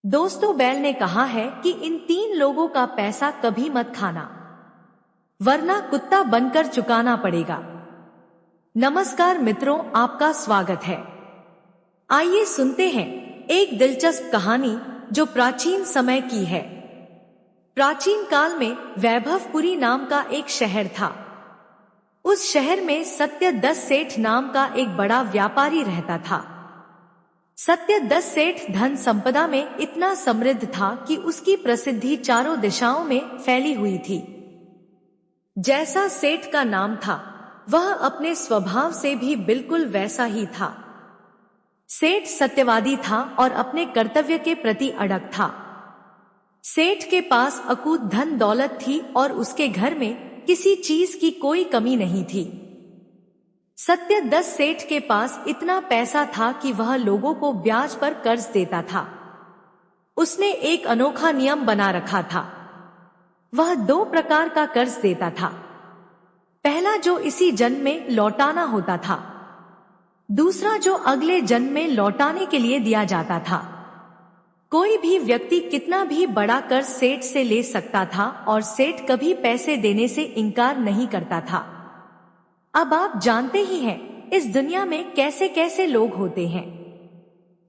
दोस्तों, बैल ने कहा है कि इन 3 लोगों का पैसा कभी मत खाना, वरना कुत्ता बनकर चुकाना पड़ेगा। नमस्कार मित्रों, आपका स्वागत है। आइए सुनते हैं एक दिलचस्प कहानी जो प्राचीन समय की है। प्राचीन काल में वैभवपुरी नाम का एक शहर था। उस शहर में सत्यदत्त सेठ नाम का एक बड़ा व्यापारी रहता था। सत्यदत्त सेठ धन संपदा में इतना समृद्ध था कि उसकी प्रसिद्धि चारों दिशाओं में फैली हुई थी। जैसा सेठ का नाम था, वह अपने स्वभाव से भी बिल्कुल वैसा ही था। सेठ सत्यवादी था और अपने कर्तव्य के प्रति अड़ग था। सेठ के पास अकूत धन दौलत थी और उसके घर में किसी चीज की कोई कमी नहीं थी। सत्यदत्त सेठ के पास इतना पैसा था कि वह लोगों को ब्याज पर कर्ज देता था। उसने एक अनोखा नियम बना रखा था। वह 2 प्रकार का कर्ज देता था। पहला जो इसी जन्म में लौटाना होता था, दूसरा जो अगले जन्म में लौटाने के लिए दिया जाता था। कोई भी व्यक्ति कितना भी बड़ा कर्ज सेठ से ले सकता था और सेठ कभी पैसे देने से इनकार नहीं करता था। अब आप जानते ही हैं इस दुनिया में कैसे कैसे लोग होते हैं।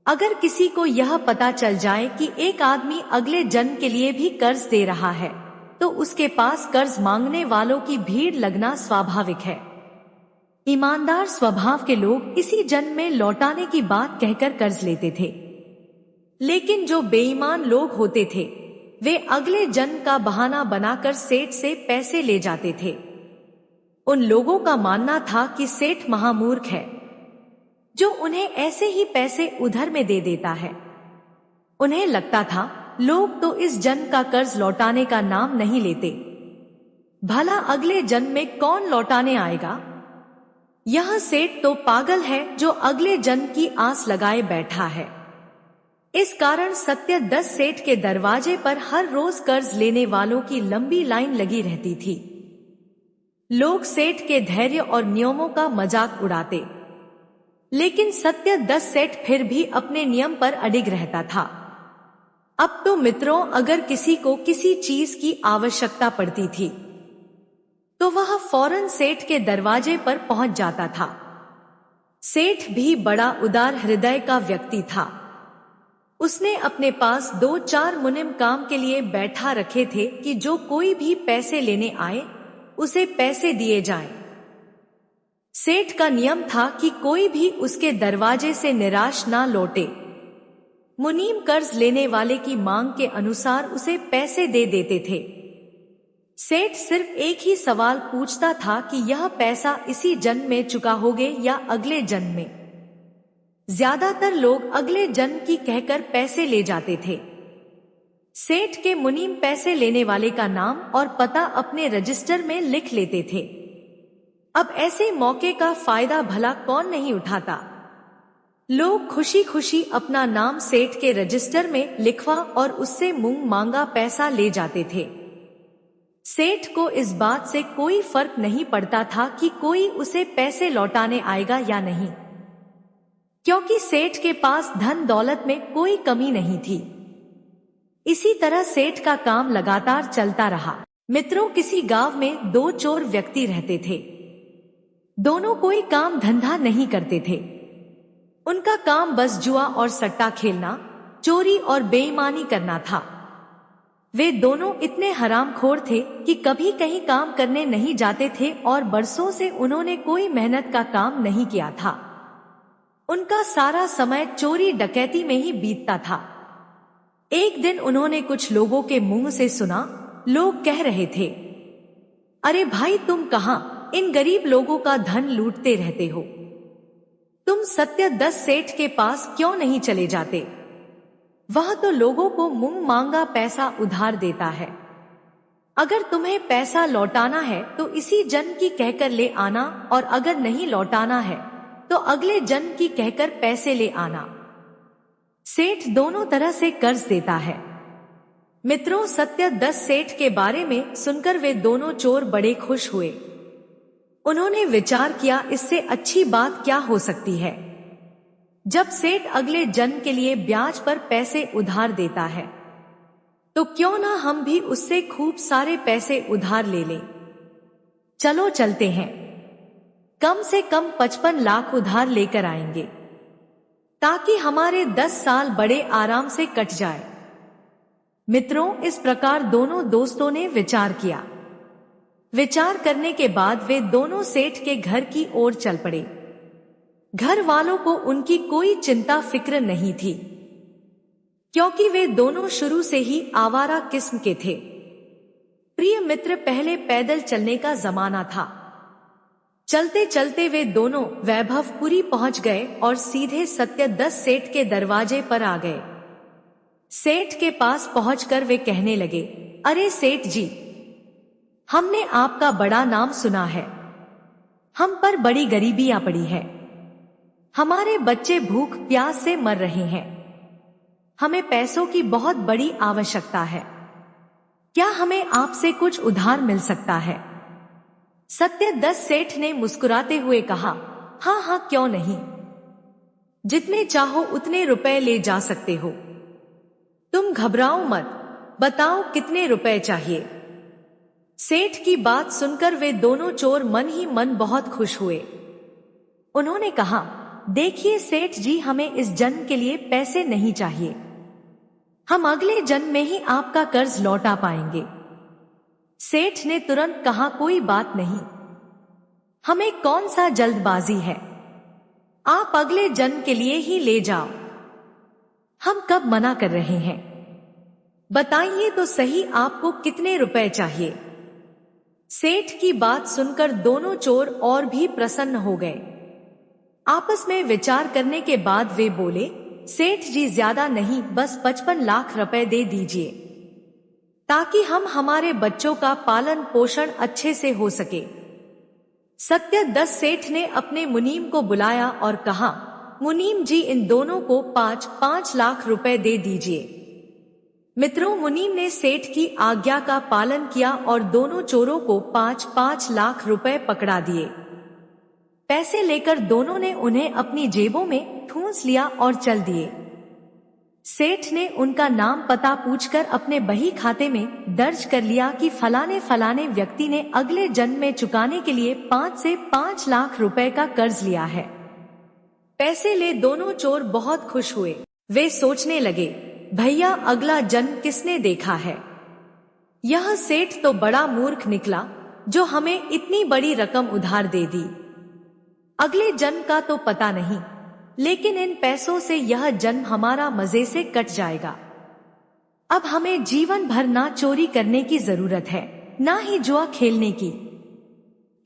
अगर किसी को यह पता चल जाए कि एक आदमी अगले जन्म के लिए भी कर्ज दे रहा है, तो उसके पास कर्ज मांगने वालों की भीड़ लगना स्वाभाविक है। ईमानदार स्वभाव के लोग इसी जन्म में लौटाने की बात कहकर कर्ज लेते थे, लेकिन जो बेईमान लोग होते थे, वे अगले जन्म का बहाना बनाकर सेठ से पैसे ले जाते थे। उन लोगों का मानना था कि सेठ महामूर्ख है, जो उन्हें ऐसे ही पैसे उधार में दे देता है। उन्हें लगता था लोग तो इस जन्म का कर्ज लौटाने का नाम नहीं लेते, भला अगले जन्म में कौन लौटाने आएगा। यह सेठ तो पागल है जो अगले जन्म की आस लगाए बैठा है। इस कारण सत्यदत्त सेठ के दरवाजे पर हर रोज कर्ज लेने वालों की लंबी लाइन लगी रहती थी। लोग सेठ के धैर्य और नियमों का मजाक उड़ाते, लेकिन सत्यदत्त सेठ फिर भी अपने नियम पर अडिग रहता था। अब तो मित्रों, अगर किसी को किसी चीज की आवश्यकता पड़ती थी, तो वह फौरन सेठ के दरवाजे पर पहुंच जाता था। सेठ भी बड़ा उदार हृदय का व्यक्ति था। उसने अपने पास 2-4 मुनिम काम के लिए बैठा रखे थे कि जो कोई भी पैसे लेने आए उसे पैसे दिए जाएं। सेठ का नियम था कि कोई भी उसके दरवाजे से निराश ना लौटे। मुनीम कर्ज लेने वाले की मांग के अनुसार उसे पैसे दे देते थे। सेठ सिर्फ एक ही सवाल पूछता था कि यह पैसा इसी जन्म में चुका होगे या अगले जन्म में। ज्यादातर लोग अगले जन्म की कहकर पैसे ले जाते थे। सेठ के मुनीम पैसे लेने वाले का नाम और पता अपने रजिस्टर में लिख लेते थे। अब ऐसे मौके का फायदा भला कौन नहीं उठाता। लोग खुशी खुशी अपना नाम सेठ के रजिस्टर में लिखवा और उससे मुंह मांगा पैसा ले जाते थे। सेठ को इस बात से कोई फर्क नहीं पड़ता था कि कोई उसे पैसे लौटाने आएगा या नहीं, क्योंकि सेठ के पास धन दौलत में कोई कमी नहीं थी। इसी तरह सेठ का काम लगातार चलता रहा। मित्रों, किसी गांव में 2 चोर व्यक्ति रहते थे। दोनों कोई काम धंधा नहीं करते थे। उनका काम बस जुआ और सट्टा खेलना, चोरी और बेईमानी करना था। वे दोनों इतने हरामखोर थे कि कभी कहीं काम करने नहीं जाते थे और बरसों से उन्होंने कोई मेहनत का काम नहीं किया था। उनका सारा समय चोरी डकैती में ही बीतता था। एक दिन उन्होंने कुछ लोगों के मुंह से सुना, लोग कह रहे थे, अरे भाई, तुम कहाँ इन गरीब लोगों का धन लूटते रहते हो? तुम सत्यदत्त सेठ के पास क्यों नहीं चले जाते? वह तो लोगों को मुंह मांगा पैसा उधार देता है। अगर तुम्हें पैसा लौटाना है तो इसी जन्म की कहकर ले आना, और अगर नहीं लौटाना है तो अगले जन्म की कहकर पैसे ले आना। सेठ दोनों तरह से कर्ज देता है। मित्रों, सत्यदत्त सेठ के बारे में सुनकर वे दोनों चोर बड़े खुश हुए। उन्होंने विचार किया, इससे अच्छी बात क्या हो सकती है। जब सेठ अगले जन्म के लिए ब्याज पर पैसे उधार देता है तो क्यों ना हम भी उससे खूब सारे पैसे उधार ले लें। चलो चलते हैं, कम से कम 55 लाख उधार लेकर आएंगे ताकि हमारे 10 साल बड़े आराम से कट जाए। मित्रों, इस प्रकार दोनों दोस्तों ने विचार किया। विचार करने के बाद वे दोनों सेठ के घर की ओर चल पड़े। घर वालों को उनकी कोई चिंता फिक्र नहीं थी, क्योंकि वे दोनों शुरू से ही आवारा किस्म के थे। प्रिय मित्र, पहले पैदल चलने का जमाना था। चलते चलते वे दोनों वैभवपुरी पहुंच गए और सीधे सत्यदत्त सेठ के दरवाजे पर आ गए। सेठ के पास पहुंचकर वे कहने लगे, अरे सेठ जी, हमने आपका बड़ा नाम सुना है। हम पर बड़ी गरीबी आ पड़ी है। हमारे बच्चे भूख प्यास से मर रहे हैं। हमें पैसों की बहुत बड़ी आवश्यकता है। क्या हमें आपसे कुछ उधार मिल सकता है? सत्यदत्त सेठ ने मुस्कुराते हुए कहा, हाँ हाँ, क्यों नहीं। जितने चाहो उतने रुपए ले जा सकते हो। तुम घबराओ मत, बताओ कितने रुपए चाहिए। सेठ की बात सुनकर वे दोनों चोर मन ही मन बहुत खुश हुए। उन्होंने कहा, देखिए सेठ जी, हमें इस जन्म के लिए पैसे नहीं चाहिए। हम अगले जन्म में ही आपका कर्ज लौटा पाएंगे। सेठ ने तुरंत कहा, कोई बात नहीं, हमें कौन सा जल्दबाजी है। आप अगले जन्म के लिए ही ले जाओ। हम कब मना कर रहे हैं? बताइए तो सही, आपको कितने रुपए चाहिए। सेठ की बात सुनकर दोनों चोर और भी प्रसन्न हो गए। आपस में विचार करने के बाद वे बोले, सेठ जी, ज्यादा नहीं, बस 55 लाख रुपए दे दीजिए ताकि हम हमारे बच्चों का पालन पोषण अच्छे से हो सके। सत्यदत्त सेठ ने अपने मुनीम को बुलाया और कहा, मुनीम जी, इन दोनों को 5-5 लाख रुपए दे दीजिए। मित्रों, मुनीम ने सेठ की आज्ञा का पालन किया और दोनों चोरों को 5-5 लाख रुपए पकड़ा दिए। पैसे लेकर दोनों ने उन्हें अपनी जेबों में ठूंस लिया और चल दिए। सेठ ने उनका नाम पता पूछकर अपने बही खाते में दर्ज कर लिया कि फलाने फलाने व्यक्ति ने अगले जन्म में चुकाने के लिए 5 से 5 लाख रुपए का कर्ज लिया है। पैसे ले दोनों चोर बहुत खुश हुए। वे सोचने लगे, भैया, अगला जन्म किसने देखा है। यह सेठ तो बड़ा मूर्ख निकला जो हमें इतनी बड़ी रकम उधार दे दी। अगले जन्म का तो पता नहीं, लेकिन इन पैसों से यह जन्म हमारा मजे से कट जाएगा। अब हमें जीवन भर ना चोरी करने की जरूरत है, ना ही जुआ खेलने की।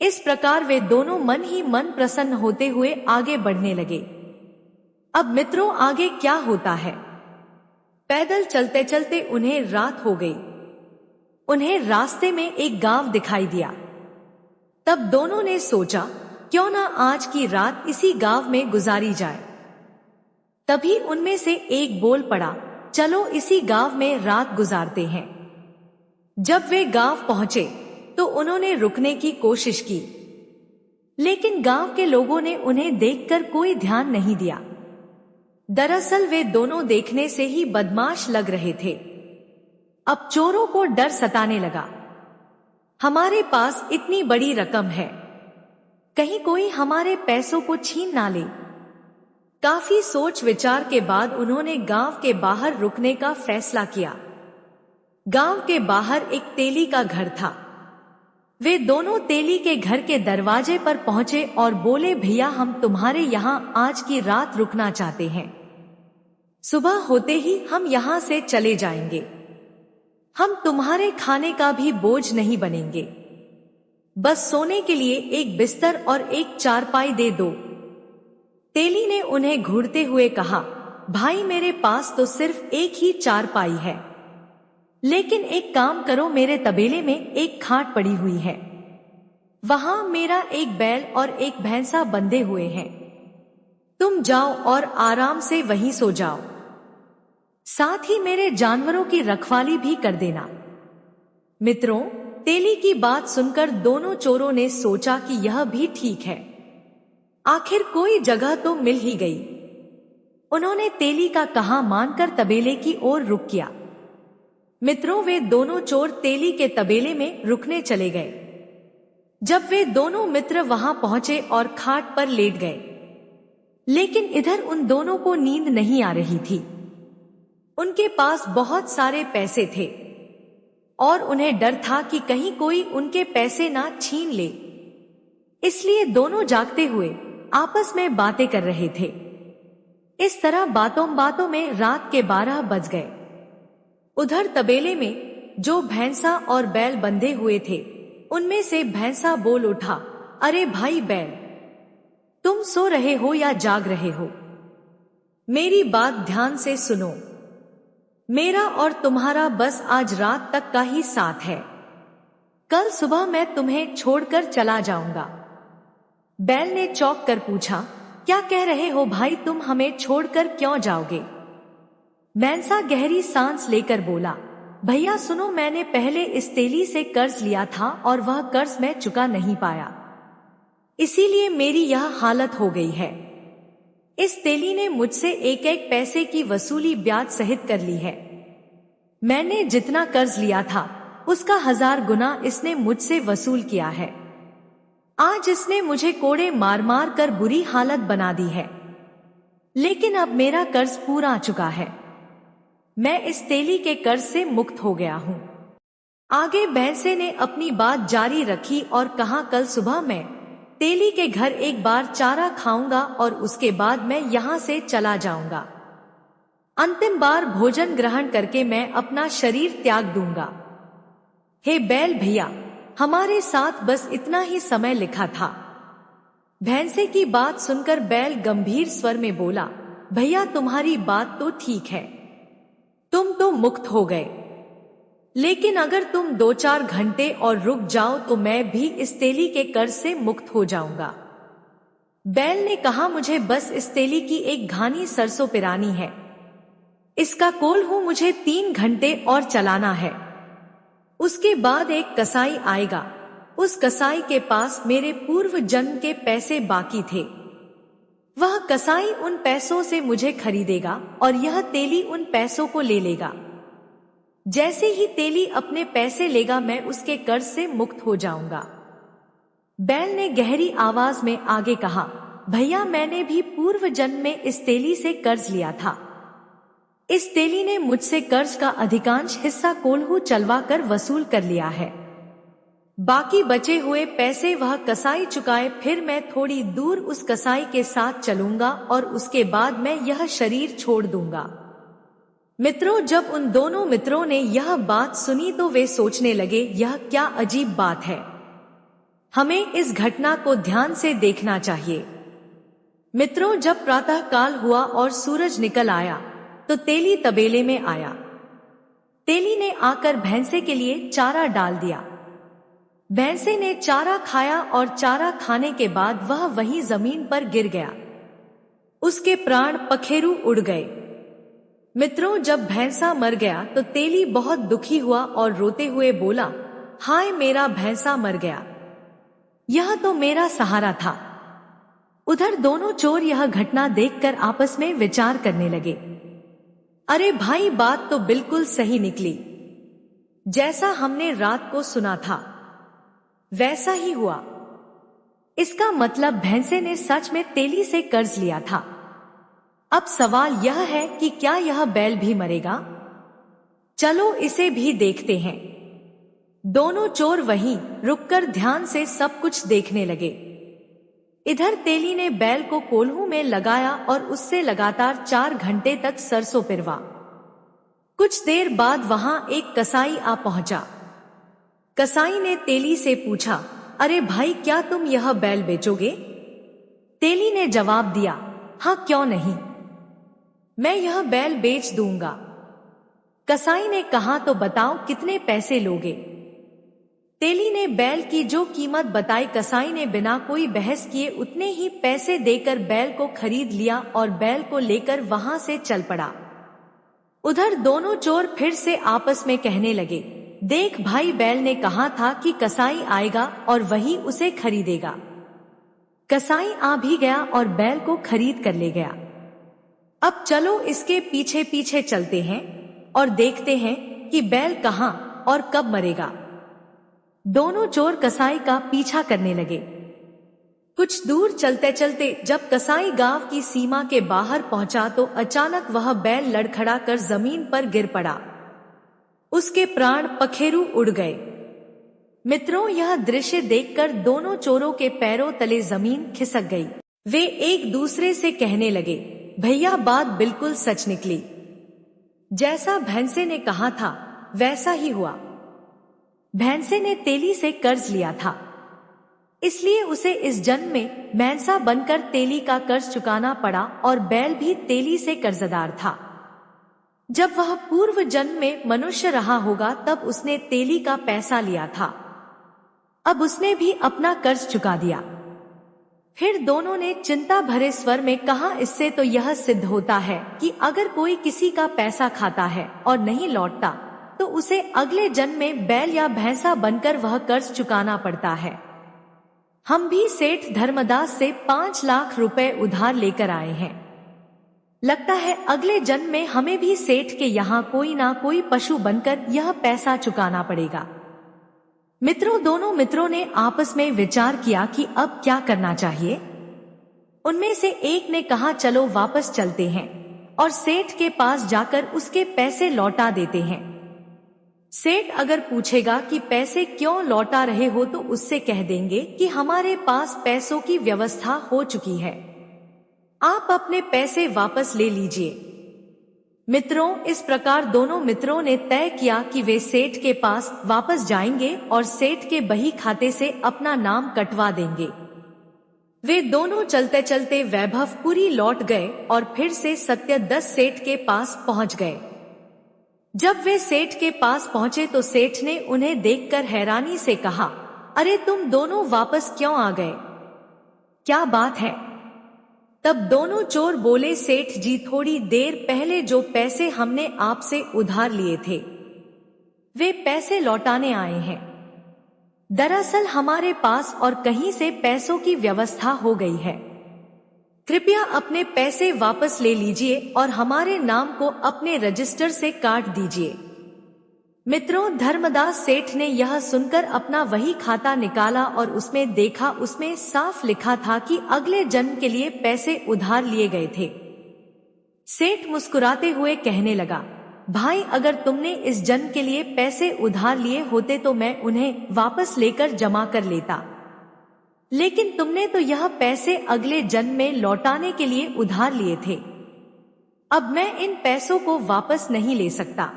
इस प्रकार वे दोनों मन ही मन प्रसन्न होते हुए आगे बढ़ने लगे। अब मित्रों, आगे क्या होता है? पैदल चलते चलते उन्हें रात हो गई। उन्हें रास्ते में एक गांव दिखाई दिया। तब दोनों ने सोचा, क्यों ना आज की रात इसी गांव में गुजारी जाए। तभी उनमें से एक बोल पड़ा, चलो इसी गांव में रात गुजारते हैं। जब वे गांव पहुंचे तो उन्होंने रुकने की कोशिश की, लेकिन गांव के लोगों ने उन्हें देखकर कोई ध्यान नहीं दिया। दरअसल वे दोनों देखने से ही बदमाश लग रहे थे। अब चोरों को डर सताने लगा। हमारे पास इतनी बड़ी रकम है, कहीं कोई हमारे पैसों को छीन ना ले। काफी सोच विचार के बाद उन्होंने गांव के बाहर रुकने का फैसला किया। गांव के बाहर एक तेली का घर था। वे दोनों तेली के घर के दरवाजे पर पहुंचे और बोले, भैया, हम तुम्हारे यहाँ आज की रात रुकना चाहते हैं। सुबह होते ही हम यहाँ से चले जाएंगे। हम तुम्हारे खाने का भी बोझ नहीं बनेंगे। बस सोने के लिए एक बिस्तर और एक चारपाई दे दो। तेली ने उन्हें घूरते हुए कहा, भाई, मेरे पास तो सिर्फ एक ही चारपाई है, लेकिन एक काम करो, मेरे तबेले में एक खाट पड़ी हुई है। वहां मेरा एक बैल और एक भैंसा बंधे हुए हैं। तुम जाओ और आराम से वहीं सो जाओ। साथ ही मेरे जानवरों की रखवाली भी कर देना। मित्रों, तेली की बात सुनकर दोनों चोरों ने सोचा कि यह भी ठीक है। आखिर कोई जगह तो मिल ही गई। उन्होंने तेली का कहा मानकर तबेले की ओर रुख किया। मित्रों, वे दोनों चोर तेली के तबेले में रुकने चले गए। जब वे दोनों मित्र वहां पहुंचे और खाट पर लेट गए, लेकिन इधर उन दोनों को नींद नहीं आ रही थी। उनके पास बहुत सारे पैसे थे और उन्हें डर था कि कहीं कोई उनके पैसे ना छीन ले। इसलिए दोनों जागते हुए आपस में बातें कर रहे थे। इस तरह बातों बातों में रात के 12 बज गए। उधर तबेले में जो भैंसा और बैल बंधे हुए थे, उनमें से भैंसा बोल उठा, अरे भाई बैल, तुम सो रहे हो या जाग रहे हो? मेरी बात ध्यान से सुनो। मेरा और तुम्हारा बस आज रात तक का ही साथ है। कल सुबह मैं तुम्हें छोड़कर चला जाऊंगा। बैल ने चौंक कर पूछा, क्या कह रहे हो भाई, तुम हमें छोड़कर क्यों जाओगे? भैंसा गहरी सांस लेकर बोला, भैया सुनो, मैंने पहले इस तेली से कर्ज लिया था और वह कर्ज मैं चुका नहीं पाया, इसीलिए मेरी यह हालत हो गई है। इस तेली ने मुझसे एक एक पैसे की वसूली ब्याज सहित कर ली है। मैंने जितना कर्ज लिया था उसका 1000 गुना इसने मुझसे वसूल किया है। आज इसने मुझे कोड़े मार मार कर बुरी हालत बना दी है, लेकिन अब मेरा कर्ज पूरा आ चुका है। मैं इस तेली के कर्ज से मुक्त हो गया हूँ। आगे भैंसे ने अपनी बात जारी रखी और कहा, कल सुबह मैं तेली के घर एक बार चारा खाऊंगा और उसके बाद मैं यहाँ से चला जाऊंगा। अंतिम बार भोजन ग्रहण करके मैं अपना शरीर त्याग दूंगा। हे बैल भैया, हमारे साथ बस इतना ही समय लिखा था। भैंसे की बात सुनकर बैल गंभीर स्वर में बोला, भैया तुम्हारी बात तो ठीक है, तुम तो मुक्त हो गए, लेकिन अगर तुम 2-4 घंटे और रुक जाओ तो मैं भी इस तेली के कर्ज से मुक्त हो जाऊंगा। बैल ने कहा, मुझे बस इस तेली की एक घानी सरसों पिरानी है, इसका कोल हूं, मुझे 3 घंटे और चलाना है। उसके बाद एक कसाई आएगा, उस कसाई के पास मेरे पूर्व जन्म के पैसे बाकी थे। वह कसाई उन पैसों से मुझे खरीदेगा और यह तेली उन पैसों को ले लेगा। जैसे ही तेली अपने पैसे लेगा मैं उसके कर्ज से मुक्त हो जाऊंगा। बैल ने गहरी आवाज में आगे कहा, भैया मैंने भी पूर्व जन्म में इस तेली से कर्ज लिया था। इस तेली ने मुझसे कर्ज का अधिकांश हिस्सा कोल्हू चलवा कर वसूल कर लिया है। बाकी बचे हुए पैसे वह कसाई चुकाए, फिर मैं थोड़ी दूर उस कसाई के साथ चलूंगा और उसके बाद मैं यह शरीर छोड़ दूंगा। मित्रों, जब उन दोनों मित्रों ने यह बात सुनी तो वे सोचने लगे, यह क्या अजीब बात है, हमें इस घटना को ध्यान से देखना चाहिए। मित्रों, जब प्रातः काल हुआ और सूरज निकल आया तो तेली तबेले में आया। तेली ने आकर भैंसे के लिए चारा डाल दिया। भैंसे ने चारा खाया और चारा खाने के बाद वह वहीं जमीन पर गिर गया। उसके प्राण पखेरु उड़ गए। मित्रों, जब भैंसा मर गया तो तेली बहुत दुखी हुआ और रोते हुए बोला, हाय मेरा भैंसा मर गया, यह तो मेरा सहारा था। उधर दोनों चोर यह घटना देखकर आपस में विचार करने लगे, अरे भाई बात तो बिल्कुल सही निकली, जैसा हमने रात को सुना था वैसा ही हुआ। इसका मतलब भैंसे ने सच में तेली से कर्ज लिया था। अब सवाल यह है कि क्या यह बैल भी मरेगा? चलो इसे भी देखते हैं। दोनों चोर वहीं रुककर ध्यान से सब कुछ देखने लगे। इधर तेली ने बैल को कोल्हू में लगाया और उससे लगातार 4 घंटे तक सरसों पिरवा। कुछ देर बाद वहां एक कसाई आ पहुंचा। कसाई ने तेली से पूछा, अरे भाई क्या तुम यह बैल बेचोगे? तेली ने जवाब दिया, हाँ क्यों नहीं, मैं यह बैल बेच दूंगा। कसाई ने कहा, तो बताओ कितने पैसे लोगे? तेली ने बैल की जो कीमत बताई, कसाई ने बिना कोई बहस किए उतने ही पैसे देकर बैल को खरीद लिया और बैल को लेकर वहां से चल पड़ा। उधर दोनों चोर फिर से आपस में कहने लगे, देख भाई, बैल ने कहा था कि कसाई आएगा और वही उसे खरीदेगा। कसाई आ भी गया और बैल को खरीद कर ले गया। अब चलो इसके पीछे पीछे चलते हैं और देखते हैं कि बैल कहाँ और कब मरेगा। दोनों चोर कसाई का पीछा करने लगे। कुछ दूर चलते चलते जब कसाई गांव की सीमा के बाहर पहुंचा तो अचानक वह बैल लड़खड़ा कर जमीन पर गिर पड़ा। उसके प्राण पखेरु उड़ गए। मित्रों, यह दृश्य देखकर दोनों चोरों के पैरों तले जमीन खिसक गई। वे एक दूसरे से कहने लगे, भैया बात बिल्कुल सच निकली। जैसा भैंसे ने कहा था वैसा ही हुआ। भैंसे ने तेली से कर्ज लिया था, इसलिए उसे इस जन्म में भैंसा बनकर तेली का कर्ज चुकाना पड़ा और बैल भी तेली से कर्जदार था। जब वह पूर्व जन्म में मनुष्य रहा होगा तब उसने तेली का पैसा लिया था। अब उसने भी अपना कर्ज चुका दिया। फिर दोनों ने चिंता भरे स्वर में कहा, इससे तो यह सिद्ध होता है कि अगर कोई किसी का पैसा खाता है और नहीं लौटता तो उसे अगले जन्म में बैल या भैंसा बनकर वह कर्ज चुकाना पड़ता है। हम भी सेठ धर्मदास से 5 लाख रुपए उधार लेकर आए हैं। लगता है अगले जन्म में हमें भी सेठ के यहाँ कोई ना कोई पशु बनकर यह पैसा चुकाना पड़ेगा। मित्रों, दोनों मित्रों ने आपस में विचार किया कि अब क्या करना चाहिए। उनमें से एक ने कहा, चलो वापस चलते हैं और सेठ के पास जाकर उसके पैसे लौटा देते हैं। सेठ अगर पूछेगा कि पैसे क्यों लौटा रहे हो तो उससे कह देंगे कि हमारे पास पैसों की व्यवस्था हो चुकी है, आप अपने पैसे वापस ले लीजिए। मित्रों, इस प्रकार दोनों मित्रों ने तय किया कि वे सेठ के पास वापस जाएंगे और सेठ के बही खाते से अपना नाम कटवा देंगे। वे दोनों चलते चलते वैभवपुरी लौट गए और फिर से सत्यदत्त सेठ के पास पहुंच गए। जब वे सेठ के पास पहुंचे तो सेठ ने उन्हें देखकर हैरानी से कहा, अरे तुम दोनों वापस क्यों आ गए, क्या बात है? तब दोनों चोर बोले, सेठ जी थोड़ी देर पहले जो पैसे हमने आपसे उधार लिए थे वे पैसे लौटाने आए हैं। दरअसल हमारे पास और कहीं से पैसों की व्यवस्था हो गई है। कृपया अपने पैसे वापस ले लीजिए और हमारे नाम को अपने रजिस्टर से काट दीजिए। मित्रों, धर्मदास सेठ ने यह सुनकर अपना वही खाता निकाला और उसमें देखा, उसमें साफ लिखा था कि अगले जन्म के लिए पैसे उधार लिए गए थे। सेठ मुस्कुराते हुए कहने लगा, भाई अगर तुमने इस जन्म के लिए पैसे उधार लिए होते तो मैं उन्हें वापस लेकर जमा कर लेता, लेकिन तुमने तो यह पैसे अगले जन्म में लौटाने के लिए उधार लिए थे। अब मैं इन पैसों को वापस नहीं ले सकता।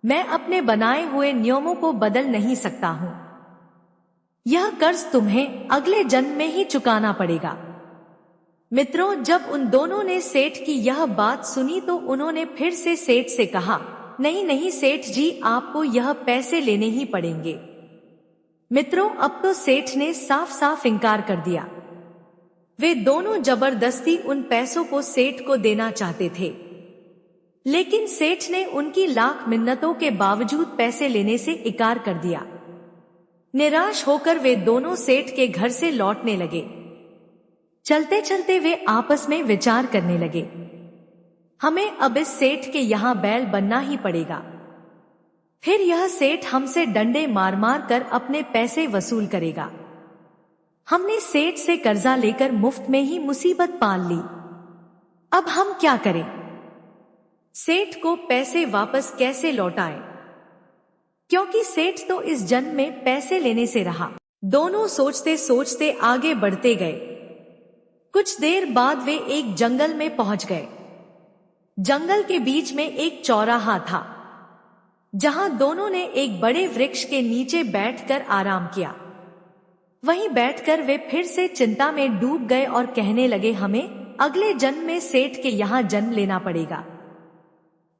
मैं अपने बनाए हुए नियमों को बदल नहीं सकता हूं। यह कर्ज तुम्हें अगले जन्म में ही चुकाना पड़ेगा। मित्रों, जब उन दोनों ने सेठ की यह बात सुनी तो उन्होंने फिर से सेठ से कहा, नहीं नहीं सेठ जी, आपको यह पैसे लेने ही पड़ेंगे। मित्रों, अब तो सेठ ने साफ साफ इनकार कर दिया। वे दोनों जबरदस्ती उन पैसों को सेठ को देना चाहते थे, लेकिन सेठ ने उनकी लाख मिन्नतों के बावजूद पैसे लेने से इनकार कर दिया। निराश होकर वे दोनों सेठ के घर से लौटने लगे। चलते चलते वे आपस में विचार करने लगे, हमें अब इस सेठ के यहाँ बैल बनना ही पड़ेगा, फिर यह सेठ हमसे डंडे मार मार कर अपने पैसे वसूल करेगा। हमने सेठ से कर्जा लेकर मुफ्त में ही मुसीबत पाल ली। अब हम क्या करें? सेठ को पैसे वापस कैसे लौटाएं? क्योंकि सेठ तो इस जन्म में पैसे लेने से रहा। दोनों सोचते सोचते आगे बढ़ते गए। कुछ देर बाद वे एक जंगल में पहुंच गए। जंगल के बीच में एक चौराहा था, जहां दोनों ने एक बड़े वृक्ष के नीचे बैठकर आराम किया। वहीं बैठकर वे फिर से चिंता में डूब गए और कहने लगे, हमें अगले जन्म में सेठ के यहाँ जन्म लेना पड़ेगा,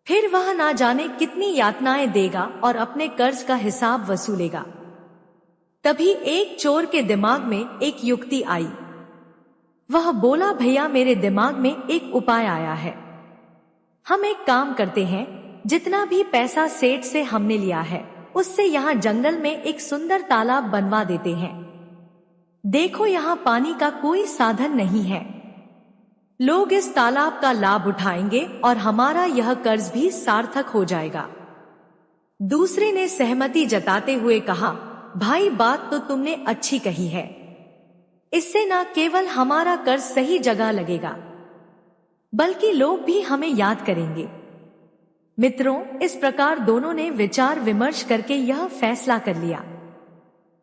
फिर वह ना जाने कितनी यातनाएं देगा और अपने कर्ज का हिसाब वसूलेगा। तभी एक चोर के दिमाग में एक युक्ति आई। वह बोला, भैया मेरे दिमाग में एक उपाय आया है। हम एक काम करते हैं, जितना भी पैसा सेठ से हमने लिया है उससे यहाँ जंगल में एक सुंदर तालाब बनवा देते हैं। देखो यहाँ पानी का कोई साधन नहीं है, लोग इस तालाब का लाभ उठाएंगे और हमारा यह कर्ज भी सार्थक हो जाएगा। दूसरे ने सहमति जताते हुए कहा, भाई बात तो तुमने अच्छी कही है। इससे न केवल हमारा कर्ज सही जगह लगेगा, बल्कि लोग भी हमें याद करेंगे। मित्रों, इस प्रकार दोनों ने विचार विमर्श करके यह फैसला कर लिया।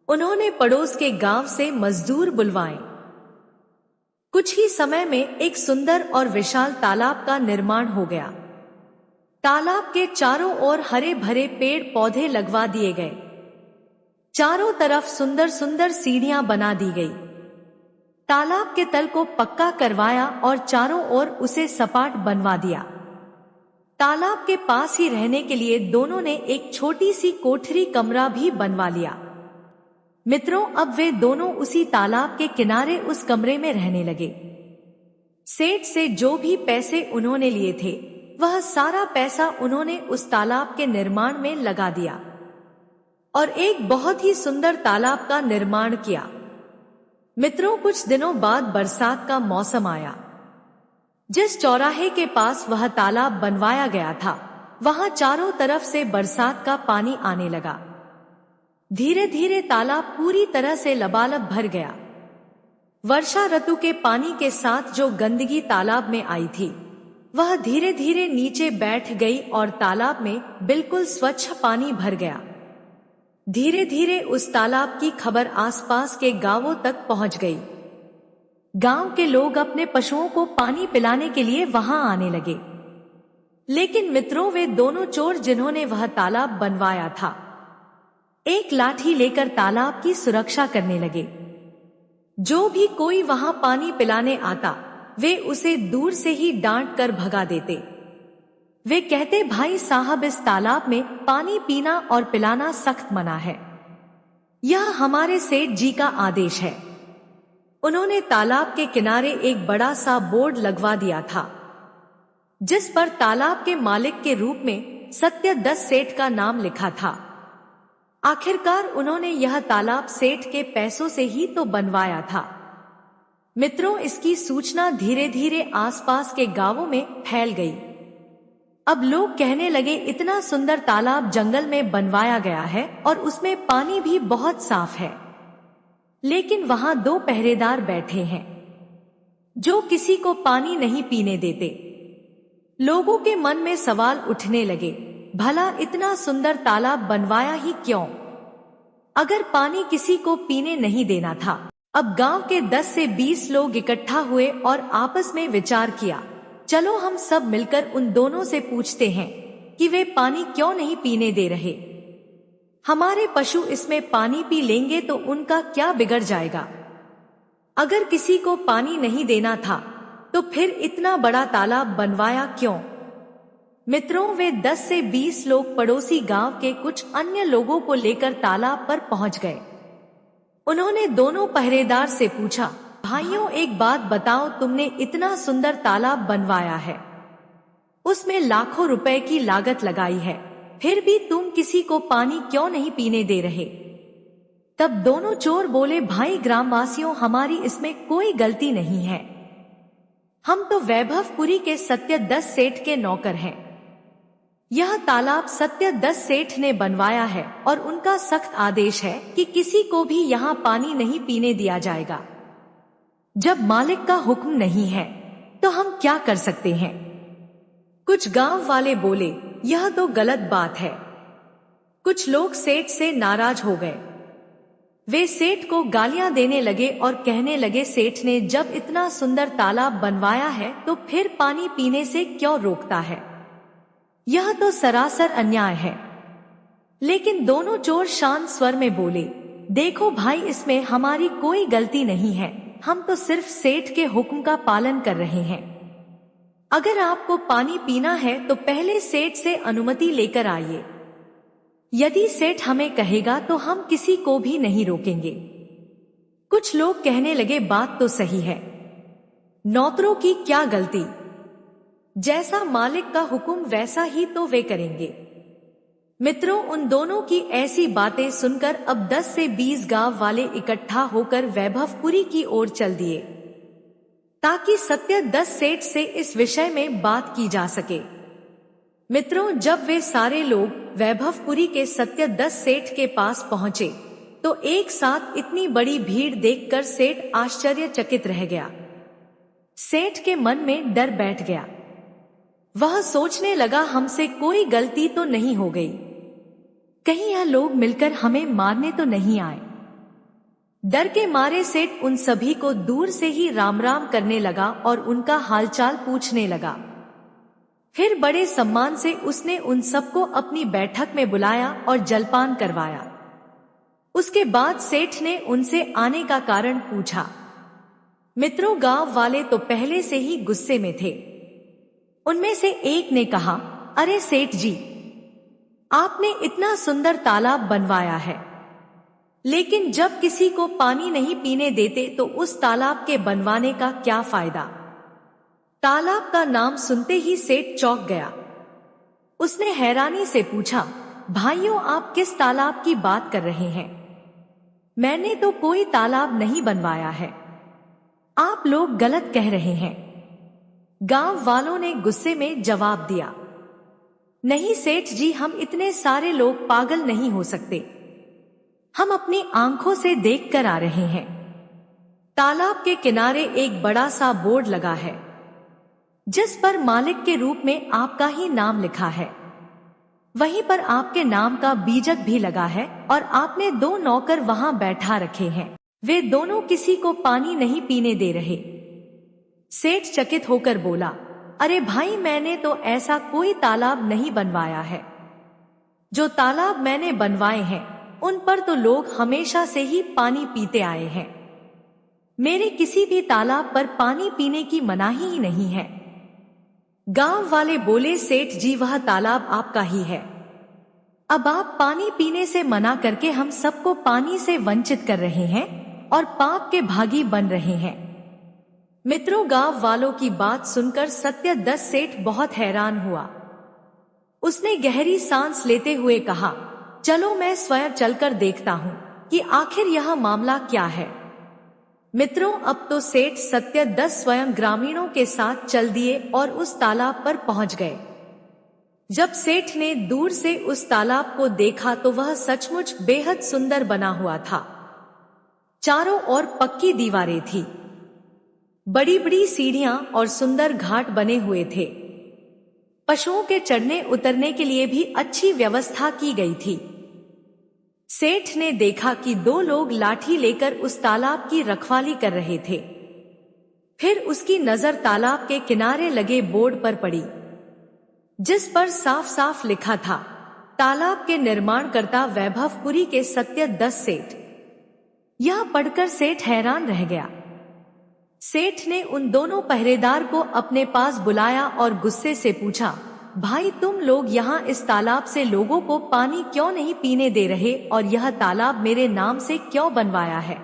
उन्होंने पड़ोस के गांव से मजदूर बुलवाए। कुछ ही समय में एक सुंदर और विशाल तालाब का निर्माण हो गया। तालाब के चारों ओर हरे भरे पेड़ पौधे लगवा दिए गए। चारों तरफ सुंदर सुंदर सीढ़ियां बना दी गई। तालाब के तल को पक्का करवाया और चारों ओर उसे सपाट बनवा दिया। तालाब के पास ही रहने के लिए दोनों ने एक छोटी सी कोठरी कमरा भी बनवा लिया। मित्रों, अब वे दोनों उसी तालाब के किनारे उस कमरे में रहने लगे। सेठ से जो भी पैसे उन्होंने लिए थे, वह सारा पैसा उन्होंने उस तालाब के निर्माण में लगा दिया और एक बहुत ही सुंदर तालाब का निर्माण किया। मित्रों, कुछ दिनों बाद बरसात का मौसम आया। जिस चौराहे के पास वह तालाब बनवाया गया था, वहां चारों तरफ से बरसात का पानी आने लगा। धीरे धीरे तालाब पूरी तरह से लबालब भर गया। वर्षा ऋतु के पानी के साथ जो गंदगी तालाब में आई थी, वह धीरे धीरे नीचे बैठ गई और तालाब में बिल्कुल स्वच्छ पानी भर गया। धीरे धीरे उस तालाब की खबर आसपास के गांवों तक पहुंच गई। गांव के लोग अपने पशुओं को पानी पिलाने के लिए वहां आने लगे। लेकिन मित्रों, वे दोनों चोर जिन्होंने वह तालाब बनवाया था, एक लाठी लेकर तालाब की सुरक्षा करने लगे। जो भी कोई वहां पानी पिलाने आता, वे उसे दूर से ही डांट कर भगा देते। वे कहते, भाई साहब, इस तालाब में पानी पीना और पिलाना सख्त मना है। यह हमारे सेठ जी का आदेश है। उन्होंने तालाब के किनारे एक बड़ा सा बोर्ड लगवा दिया था, जिस पर तालाब के मालिक के रूप में सत्यदत्त सेठ का नाम लिखा था। आखिरकार उन्होंने यह तालाब सेठ के पैसों से ही तो बनवाया था। मित्रों, इसकी सूचना धीरे धीरे आसपास के गांवों में फैल गई। अब लोग कहने लगे, इतना सुंदर तालाब जंगल में बनवाया गया है और उसमें पानी भी बहुत साफ है, लेकिन वहां 2 पहरेदार बैठे हैं जो किसी को पानी नहीं पीने देते। लोगों के मन में सवाल उठने लगे, भला इतना सुंदर तालाब बनवाया ही क्यों, अगर पानी किसी को पीने नहीं देना था। अब गांव के 10 से 20 लोग इकट्ठा हुए और आपस में विचार किया, चलो हम सब मिलकर उन दोनों से पूछते हैं कि वे पानी क्यों नहीं पीने दे रहे। हमारे पशु इसमें पानी पी लेंगे तो उनका क्या बिगड़ जाएगा। अगर किसी को पानी नहीं देना था तो फिर इतना बड़ा तालाब बनवाया क्यों। मित्रों, वे 10 से 20 लोग पड़ोसी गांव के कुछ अन्य लोगों को लेकर तालाब पर पहुंच गए। उन्होंने दोनों पहरेदार से पूछा, भाइयों, एक बात बताओ, तुमने इतना सुंदर तालाब बनवाया है, उसमें लाखों रुपए की लागत लगाई है, फिर भी तुम किसी को पानी क्यों नहीं पीने दे रहे। तब दोनों चोर बोले, भाई ग्रामवासियों, हमारी इसमें कोई गलती नहीं है। हम तो वैभवपुरी के सत्यदत्त सेठ के नौकर हैं। यह तालाब सत्यदत्त सेठ ने बनवाया है और उनका सख्त आदेश है कि किसी को भी यहाँ पानी नहीं पीने दिया जाएगा। जब मालिक का हुक्म नहीं है तो हम क्या कर सकते हैं। कुछ गांव वाले बोले, यह तो गलत बात है। कुछ लोग सेठ से नाराज हो गए। वे सेठ को गालियां देने लगे और कहने लगे, सेठ ने जब इतना सुंदर तालाब बनवाया है तो फिर पानी पीने से क्यों रोकता है। यह तो सरासर अन्याय है। लेकिन दोनों चोर शांत स्वर में बोले, देखो भाई, इसमें हमारी कोई गलती नहीं है, हम तो सिर्फ सेठ के हुक्म का पालन कर रहे हैं। अगर आपको पानी पीना है तो पहले सेठ से अनुमति लेकर आइए। यदि सेठ हमें कहेगा तो हम किसी को भी नहीं रोकेंगे। कुछ लोग कहने लगे, बात तो सही है, नौकरों की क्या गलती, जैसा मालिक का हुक्म वैसा ही तो वे करेंगे। मित्रों, उन दोनों की ऐसी बातें सुनकर अब 10 से 20 गांव वाले इकट्ठा होकर वैभवपुरी की ओर चल दिए। ताकि सत्यदत्त सेठ से इस विषय में बात की जा सके। मित्रों, जब वे सारे लोग वैभवपुरी के सत्यदत्त सेठ के पास पहुंचे तो एक साथ इतनी बड़ी भीड़ देखकर सेठ आश्चर्यचकित रह गया। सेठ के मन में डर बैठ गया। वह सोचने लगा, हमसे कोई गलती तो नहीं हो गई, कहीं यह लोग मिलकर हमें मारने तो नहीं आए। डर के मारे सेठ उन सभी को दूर से ही राम राम करने लगा और उनका हालचाल पूछने लगा। फिर बड़े सम्मान से उसने उन सबको अपनी बैठक में बुलाया और जलपान करवाया। उसके बाद सेठ ने उनसे आने का कारण पूछा। मित्रों, गांव वाले तो पहले से ही गुस्से में थे। उनमें से एक ने कहा, अरे सेठ जी, आपने इतना सुंदर तालाब बनवाया है, लेकिन जब किसी को पानी नहीं पीने देते तो उस तालाब के बनवाने का क्या फायदा। तालाब का नाम सुनते ही सेठ चौंक गया। उसने हैरानी से पूछा, भाइयों, आप किस तालाब की बात कर रहे हैं? मैंने तो कोई तालाब नहीं बनवाया है, आप लोग गलत कह रहे हैं। गांव वालों ने गुस्से में जवाब दिया, नहीं सेठ जी, हम इतने सारे लोग पागल नहीं हो सकते, हम अपनी आंखों से देख कर आ रहे हैं। तालाब के किनारे एक बड़ा सा बोर्ड लगा है जिस पर मालिक के रूप में आपका ही नाम लिखा है। वहीं पर आपके नाम का बीजक भी लगा है और आपने 2 नौकर वहां बैठा रखे हैं। वे दोनों किसी को पानी नहीं पीने दे रहे। सेठ चकित होकर बोला, अरे भाई, मैंने तो ऐसा कोई तालाब नहीं बनवाया है। जो तालाब मैंने बनवाए हैं उन पर तो लोग हमेशा से ही पानी पीते आए हैं। मेरे किसी भी तालाब पर पानी पीने की मनाही ही नहीं है। गांव वाले बोले, सेठ जी, वह तालाब आपका ही है। अब आप पानी पीने से मना करके हम सबको पानी से वंचित कर रहे हैं और पाप के भागी बन रहे हैं। मित्रों, गांव वालों की बात सुनकर सत्यदत्त सेठ बहुत हैरान हुआ। उसने गहरी सांस लेते हुए कहा, चलो मैं स्वयं चलकर देखता हूँ कि आखिर यह मामला क्या है। मित्रों, अब तो सेठ सत्यदत्त स्वयं ग्रामीणों के साथ चल दिए और उस तालाब पर पहुंच गए। जब सेठ ने दूर से उस तालाब को देखा तो वह सचमुच बेहद सुंदर बना हुआ था। चारों ओर पक्की दीवारें थी, बड़ी बड़ी सीढ़ियां और सुंदर घाट बने हुए थे। पशुओं के चढ़ने उतरने के लिए भी अच्छी व्यवस्था की गई थी। सेठ ने देखा कि 2 लोग लाठी लेकर उस तालाब की रखवाली कर रहे थे। फिर उसकी नजर तालाब के किनारे लगे बोर्ड पर पड़ी जिस पर साफ साफ लिखा था, तालाब के निर्माणकर्ता वैभवपुरी के सत्यदत्त सेठ। यह पढ़कर सेठ हैरान रह गया। सेठ ने उन दोनों पहरेदार को अपने पास बुलाया और गुस्से से पूछा, भाई, तुम लोग यहाँ इस तालाब से लोगों को पानी क्यों नहीं पीने दे रहे और यह तालाब मेरे नाम से क्यों बनवाया है?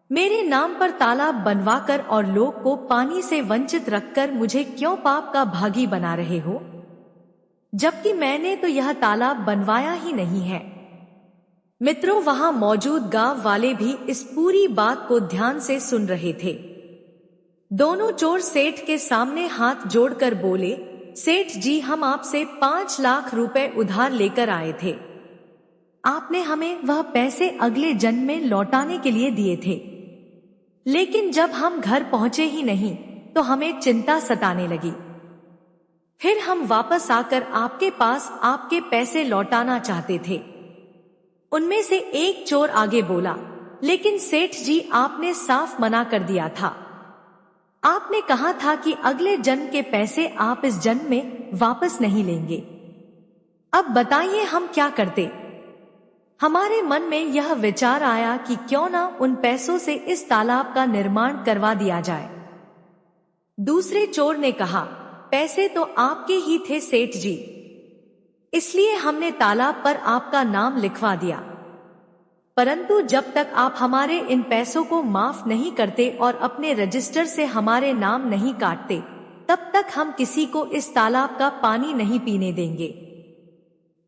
मेरे नाम पर तालाब बनवाकर और लोग को पानी से वंचित रखकर मुझे क्यों पाप का भागी बना रहे हो, जबकि मैंने तो यह तालाब बनवाया ही नहीं है। मित्रों, वहां मौजूद गांव वाले भी इस पूरी बात को ध्यान से सुन रहे थे। दोनों चोर सेठ के सामने हाथ जोड़कर बोले, सेठ जी, हम आपसे 5 लाख रुपए उधार लेकर आए थे। आपने हमें वह पैसे अगले जन्म में लौटाने के लिए दिए थे, लेकिन जब हम घर पहुंचे ही नहीं तो हमें चिंता सताने लगी। फिर हम वापस आकर आपके पास आपके पैसे लौटाना चाहते थे। उनमें से एक चोर आगे बोला, लेकिन सेठ जी, आपने साफ मना कर दिया था। आपने कहा था कि अगले जन्म के पैसे आप इस जन्म में वापस नहीं लेंगे। अब बताइए हम क्या करते? हमारे मन में यह विचार आया कि क्यों ना उन पैसों से इस तालाब का निर्माण करवा दिया जाए। दूसरे चोर ने कहा, पैसे तो आपके ही थे सेठ जी, इसलिए हमने तालाब पर आपका नाम लिखवा दिया। परंतु जब तक आप हमारे इन पैसों को माफ नहीं करते और अपने रजिस्टर से हमारे नाम नहीं काटते, तब तक हम किसी को इस तालाब का पानी नहीं पीने देंगे।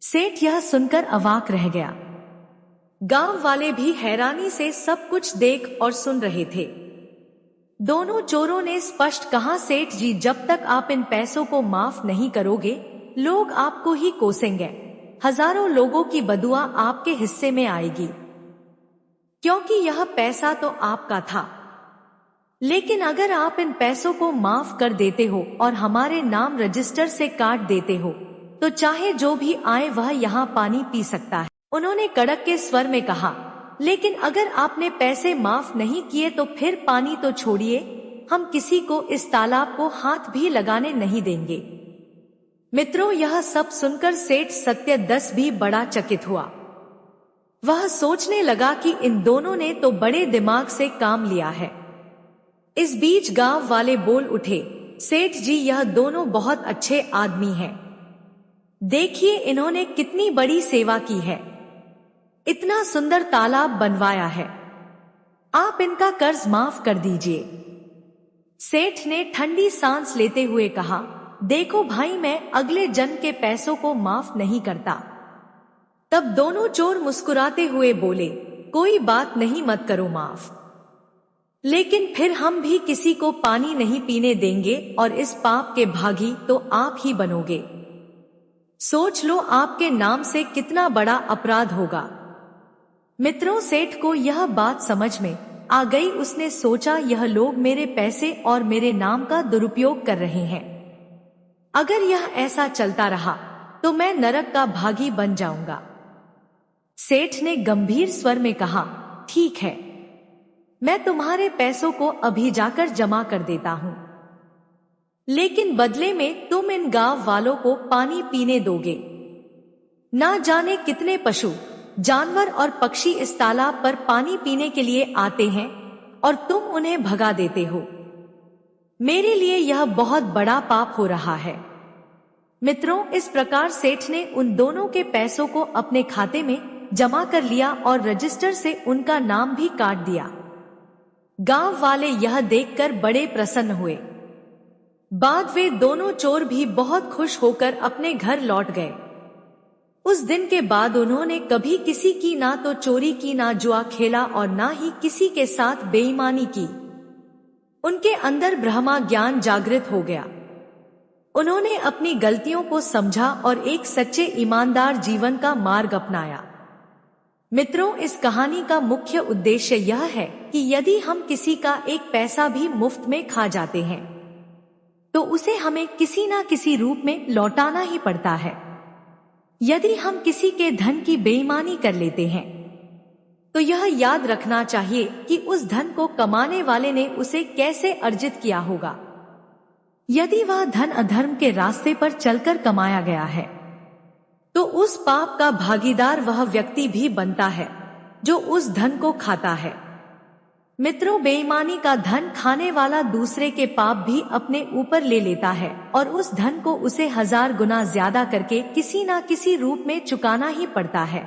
सेठ यह सुनकर अवाक रह गया। गांव वाले भी हैरानी से सब कुछ देख और सुन रहे थे। दोनों चोरों ने स्पष्ट कहा, सेठ जी, जब तक आप इन पैसों को माफ नहीं करोगे लोग आपको ही कोसेंगे। हजारों लोगों की बदुआ आपके हिस्से में आएगी, क्योंकि यह पैसा तो आपका था। लेकिन अगर आप इन पैसों को माफ कर देते हो और हमारे नाम रजिस्टर से काट देते हो तो चाहे जो भी आए वह यहाँ पानी पी सकता है। उन्होंने कड़क के स्वर में कहा, लेकिन अगर आपने पैसे माफ नहीं किए तो फिर पानी तो छोड़िए, हम किसी को इस तालाब को हाथ भी लगाने नहीं देंगे। मित्रों, यह सब सुनकर सेठ सत्यदस भी बड़ा चकित हुआ। वह सोचने लगा कि इन दोनों ने तो बड़े दिमाग से काम लिया है। इस बीच गांव वाले बोल उठे, सेठ जी, यह दोनों बहुत अच्छे आदमी हैं। देखिए इन्होंने कितनी बड़ी सेवा की है, इतना सुंदर तालाब बनवाया है, आप इनका कर्ज माफ कर दीजिए। सेठ ने ठंडी सांस लेते हुए कहा, देखो भाई, मैं अगले जन्म के पैसों को माफ नहीं करता। तब दोनों चोर मुस्कुराते हुए बोले, कोई बात नहीं, मत करो माफ, लेकिन फिर हम भी किसी को पानी नहीं पीने देंगे और इस पाप के भागी तो आप ही बनोगे। सोच लो आपके नाम से कितना बड़ा अपराध होगा। मित्रों, सेठ को यह बात समझ में आ गई। उसने सोचा, यह लोग मेरे पैसे और मेरे नाम का दुरुपयोग कर रहे हैं। अगर यह ऐसा चलता रहा तो मैं नरक का भागी बन जाऊंगा। सेठ ने गंभीर स्वर में कहा, ठीक है, मैं तुम्हारे पैसों को अभी जाकर जमा कर देता हूं, लेकिन बदले में तुम इन गांव वालों को पानी पीने दोगे। ना जाने कितने पशु, जानवर और पक्षी इस तालाब पर पानी पीने के लिए आते हैं और तुम उन्हें भगा देते हो। मेरे लिए यह बहुत बड़ा पाप हो रहा है। मित्रों, इस प्रकार सेठ ने उन दोनों के पैसों को अपने खाते में जमा कर लिया और रजिस्टर से उनका नाम भी काट दिया। गांव वाले यह देखकर बड़े प्रसन्न हुए। बाद वे दोनों चोर भी बहुत खुश होकर अपने घर लौट गए। उस दिन के बाद उन्होंने कभी किसी की ना तो चोरी की, ना जुआ खेला और ना ही किसी के साथ बेईमानी की। उनके अंदर ब्रह्मा ज्ञान जागृत हो गया। उन्होंने अपनी गलतियों को समझा और एक सच्चे ईमानदार जीवन का मार्ग अपनाया। मित्रों, इस कहानी का मुख्य उद्देश्य यह है कि यदि हम किसी का एक पैसा भी मुफ्त में खा जाते हैं तो उसे हमें किसी ना किसी रूप में लौटाना ही पड़ता है। यदि हम किसी के धन की बेईमानी कर लेते हैं तो यह याद रखना चाहिए कि उस धन को कमाने वाले ने उसे कैसे अर्जित किया होगा। यदि वह धन अधर्म के रास्ते पर चलकर कमाया गया है तो उस पाप का भागीदार वह व्यक्ति भी बनता है जो उस धन को खाता है। मित्रों, बेईमानी का धन खाने वाला दूसरे के पाप भी अपने ऊपर ले लेता है और उस धन को उसे 1000 गुना ज्यादा करके किसी ना किसी रूप में चुकाना ही पड़ता है।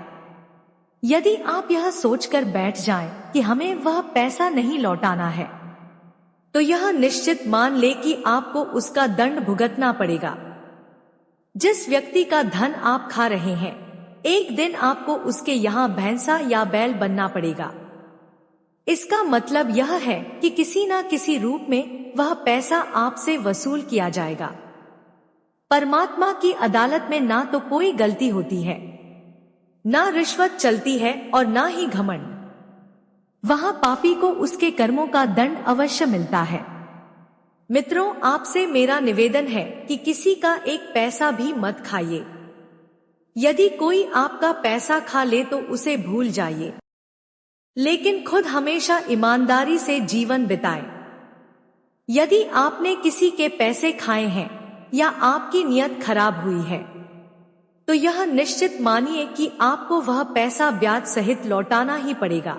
यदि आप यह सोचकर बैठ जाएं कि हमें वह पैसा नहीं लौटाना है तो यह निश्चित मान ले कि आपको उसका दंड भुगतना पड़ेगा। जिस व्यक्ति का धन आप खा रहे हैं, एक दिन आपको उसके यहाँ भैंसा या बैल बनना पड़ेगा। इसका मतलब यह है कि किसी ना किसी रूप में वह पैसा आपसे वसूल किया जाएगा। परमात्मा की अदालत में ना तो कोई गलती होती है, ना रिश्वत चलती है और ना ही घमंड। वहां पापी को उसके कर्मों का दंड अवश्य मिलता है। मित्रों, आपसे मेरा निवेदन है कि किसी का एक पैसा भी मत खाइए। यदि कोई आपका पैसा खा ले तो उसे भूल जाइए, लेकिन खुद हमेशा ईमानदारी से जीवन बिताएं। यदि आपने किसी के पैसे खाए हैं या आपकी नीयत खराब हुई है तो यह निश्चित मानिए कि आपको वह पैसा ब्याज सहित लौटाना ही पड़ेगा।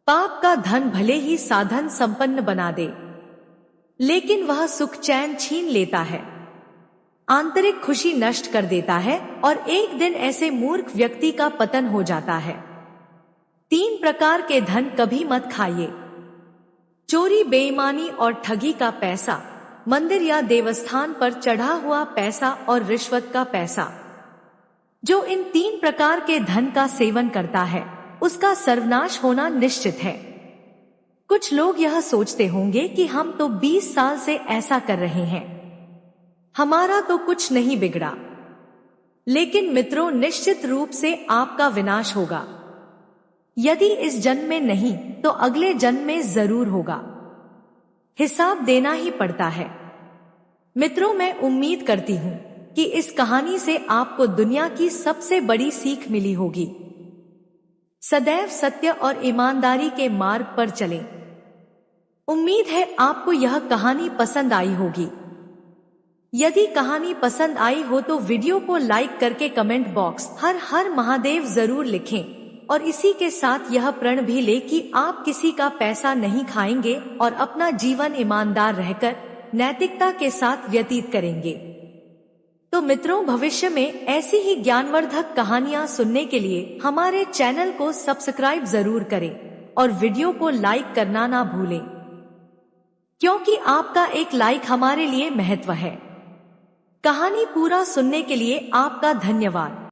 पाप का धन भले ही साधन संपन्न बना दे, लेकिन वह सुख चैन छीन लेता है, आंतरिक खुशी नष्ट कर देता है और एक दिन ऐसे मूर्ख व्यक्ति का पतन हो जाता है। 3 प्रकार के धन कभी मत खाइए: चोरी, बेईमानी और ठगी का पैसा, मंदिर या देवस्थान पर चढ़ा हुआ पैसा और रिश्वत का पैसा। जो इन 3 प्रकार के धन का सेवन करता है उसका सर्वनाश होना निश्चित है। कुछ लोग यह सोचते होंगे कि हम तो 20 साल से ऐसा कर रहे हैं, हमारा तो कुछ नहीं बिगड़ा। लेकिन मित्रों, निश्चित रूप से आपका विनाश होगा। यदि इस जन्म में नहीं तो अगले जन्म में जरूर होगा। हिसाब देना ही पड़ता है। मित्रों, मैं उम्मीद करती हूं कि इस कहानी से आपको दुनिया की सबसे बड़ी सीख मिली होगी। सदैव सत्य और ईमानदारी के मार्ग पर चलें। उम्मीद है आपको यह कहानी पसंद आई होगी। यदि कहानी पसंद आई हो तो वीडियो को लाइक करके कमेंट बॉक्स हर हर महादेव जरूर लिखें और इसी के साथ यह प्रण भी ले कि आप किसी का पैसा नहीं खाएंगे और अपना जीवन ईमानदार रहकर नैतिकता के साथ व्यतीत करेंगे। तो मित्रों, भविष्य में ऐसी ही ज्ञानवर्धक कहानियां सुनने के लिए हमारे चैनल को सब्सक्राइब जरूर करें और वीडियो को लाइक करना ना भूलें, क्योंकि आपका एक लाइक हमारे लिए महत्व है। कहानी पूरा सुनने के लिए आपका धन्यवाद।